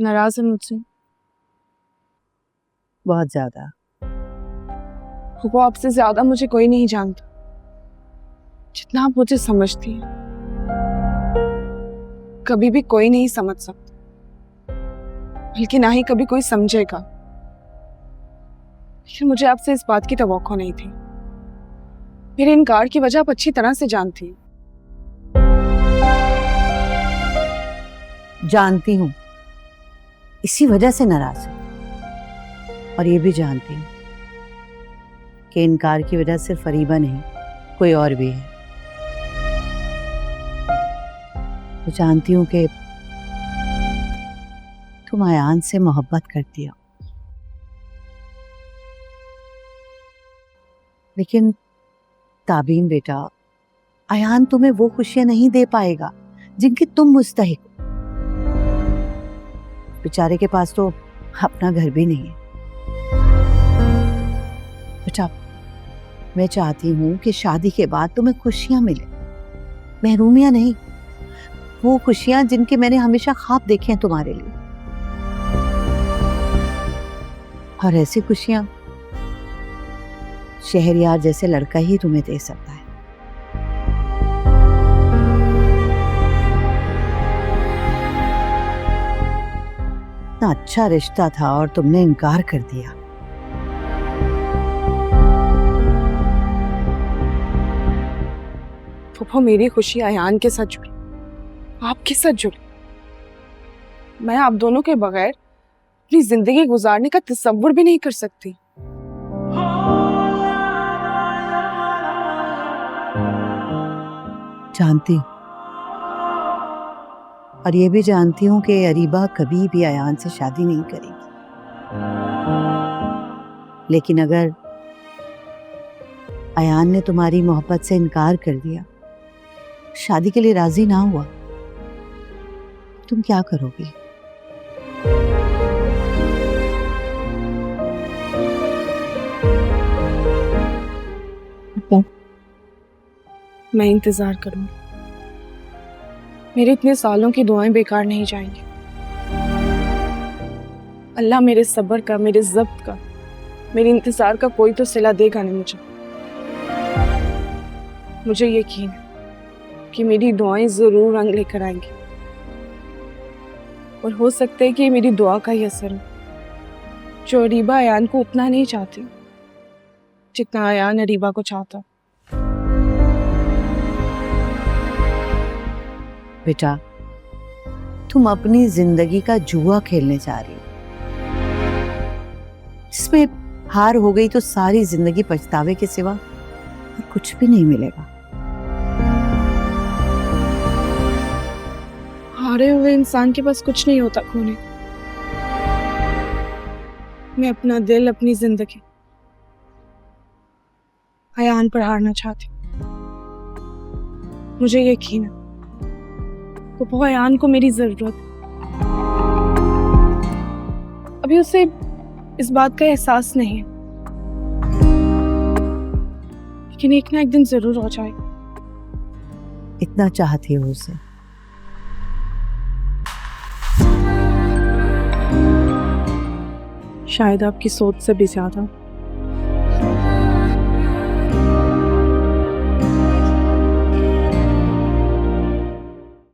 नाराज है मुझसे? बहुत ज्यादा। वो आपसे ज्यादा मुझे कोई नहीं जानता, जितना आप मुझे समझती हैं। कभी भी कोई नहीं समझ सकता, बल्कि ना ही कभी कोई समझेगा। लेकिन मुझे आपसे इस बात की तवक्को नहीं थी। मेरे इनकार की वजह आप अच्छी तरह से जानती हैं। जानती हूँ, इसी वजह से नाराज हूँ। और ये भी जानती हूँ कि इनकार की वजह सिर्फ फरीबा नहीं, कोई और भी है। तो जानती हूँ कि तुम अयान से मोहब्बत करती हो, लेकिन ताबीन बेटा, अयान तुम्हें वो खुशियां नहीं दे पाएगा जिनकी तुम मुस्तहिक हो। बेचारे के पास तो अपना घर भी नहीं है। बेटा, मैं चाहती हूँ कि शादी के बाद तुम्हें खुशियां मिले, महरूमियां नहीं। वो खुशियां जिनके मैंने हमेशा ख्वाब देखे हैं तुम्हारे लिए। और ऐसी खुशियां शहरयार जैसे लड़का ही तुम्हें दे सकता है। इतना अच्छा रिश्ता था और तुमने इनकार कर दिया। फूफा, मेरी खुशी अयान के साथ जुड़ी, आपके साथ जुड़ी। मैं आप दोनों के बगैर अपनी जिंदगी गुजारने का तसव्वुर भी नहीं कर सकती। जानती हूँ, और ये भी जानती हूँ कि अरीबा कभी भी अयान से शादी नहीं करेगी। लेकिन अगर अयान ने तुम्हारी मोहब्बत से इनकार कर दिया, शादी के लिए राजी ना हुआ, तुम क्या करोगी? मैं इंतजार करूंगी। मेरे इतने सालों की दुआएं बेकार नहीं जाएंगी। अल्लाह मेरे सब्र का, मेरे ज़ब्त का, मेरे इंतजार का कोई तो सिला देगा नहीं मुझे। मुझे यकीन है कि मेरी दुआएं जरूर रंग लेकर आएंगी। और हो सकता है कि मेरी दुआ का ही असर हो, जो अरीबा अयान को उतना नहीं चाहती जितना अयान अरीबा को चाहता। बेटा, तुम अपनी जिंदगी का जुआ खेलने जा रही हो, जिसमें हार हो गई तो सारी जिंदगी पछतावे के सिवा और कुछ भी नहीं मिलेगा। हारे हुए इंसान के पास कुछ नहीं होता खोने। मैं अपना दिल, अपनी जिंदगी अयान पर हारना चाहती। मुझे यकीन है तो अयान को मेरी जरूरत है। अभी उसे इस बात का एहसास नहीं है, लेकिन एक ना एक दिन जरूर हो जाएगा। इतना चाहती हो उसे? शायद आपकी सोच से भी ज्यादा।